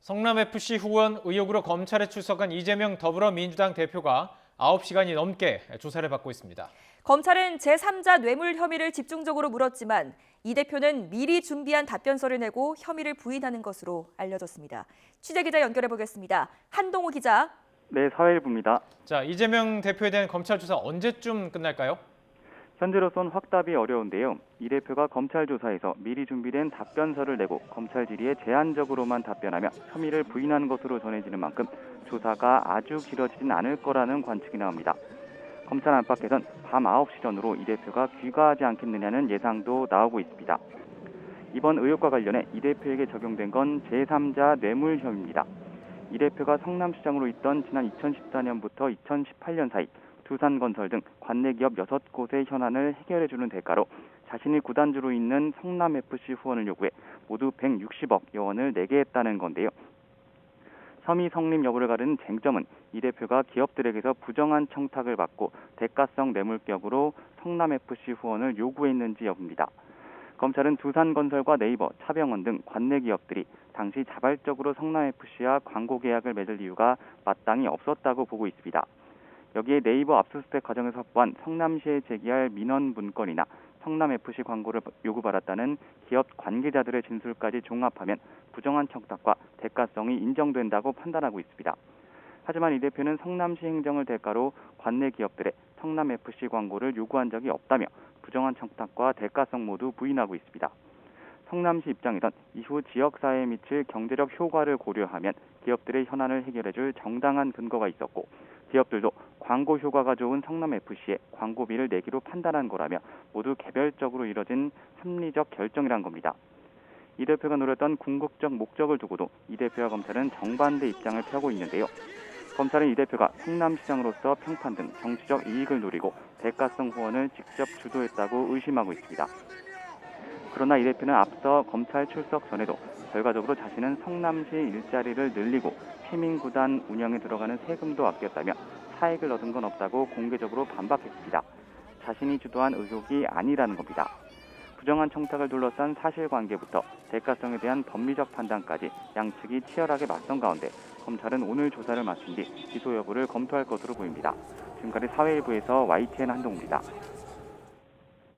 성남FC 후원 의혹으로 검찰에 출석한 이재명 더불어민주당 대표가 9시간이 넘게 조사를 받고 있습니다. 검찰은 제3자 뇌물 혐의를 집중적으로 물었지만 이 대표는 미리 준비한 답변서를 내고 혐의를 부인하는 것으로 알려졌습니다. 취재기자 연결해 보겠습니다. 한동호 기자. 네, 사회일부입니다. 자, 이재명 대표에 대한 검찰 조사 언제쯤 끝날까요? 현재로선 확답이 어려운데요. 이 대표가 검찰 조사에서 미리 준비된 답변서를 내고 검찰 질의에 제한적으로만 답변하며 혐의를 부인한 것으로 전해지는 만큼 조사가 아주 길어지진 않을 거라는 관측이 나옵니다. 검찰 안팎에선 밤 9시 전후로 이 대표가 귀가하지 않겠느냐는 예상도 나오고 있습니다. 이번 의혹과 관련해 이 대표에게 적용된 건 제3자 뇌물 혐의입니다. 이 대표가 성남시장으로 있던 지난 2014년부터 2018년 사이 두산건설 등 관내기업 6곳의 현안을 해결해주는 대가로 자신이 구단주로 있는 성남FC 후원을 요구해 모두 160억 원을 내게 했다는 건데요. 혐의 성립 여부를 가르는 쟁점은 이 대표가 기업들에게서 부정한 청탁을 받고 대가성 뇌물격으로 성남FC 후원을 요구했는지 여부입니다. 검찰은 두산건설과 네이버, 차병원 등 관내 기업들이 당시 자발적으로 성남FC와 광고 계약을 맺을 이유가 마땅히 없었다고 보고 있습니다. 여기에 네이버 압수수색 과정에서 확보한 성남시에 제기할 민원 문건이나 성남FC 광고를 요구받았다는 기업 관계자들의 진술까지 종합하면 부정한 청탁과 대가성이 인정된다고 판단하고 있습니다. 하지만 이 대표는 성남시 행정을 대가로 관내 기업들의 성남FC 광고를 요구한 적이 없다며 부정한 청탁과 대가성 모두 부인하고 있습니다. 성남시 입장에선 이후 지역사회에 미칠 경제적 효과를 고려하면 기업들의 현안을 해결해줄 정당한 근거가 있었고 기업들도 광고 효과가 좋은 성남FC에 광고비를 내기로 판단한 거라며 모두 개별적으로 이뤄진 합리적 결정이란 겁니다. 이 대표가 노렸던 궁극적 목적을 두고도 이 대표와 검찰은 정반대 입장을 펴고 있는데요. 검찰은 이 대표가 성남시장으로서 평판 등 정치적 이익을 노리고 대가성 후원을 직접 주도했다고 의심하고 있습니다. 그러나 이 대표는 앞서 검찰 출석 전에도 결과적으로 자신은 성남시 일자리를 늘리고 시민구단 운영에 들어가는 세금도 아꼈다며 차익을 얻은 건 없다고 공개적으로 반박했습니다. 자신이 주도한 의혹이 아니라는 겁니다. 부정한 청탁을 둘러싼 사실관계부터 대가성에 대한 법리적 판단까지 양측이 치열하게 맞선 가운데 검찰은 오늘 조사를 마친 뒤 기소 여부를 검토할 것으로 보입니다. 지금까지 사회일부에서 YTN 한동우입니다.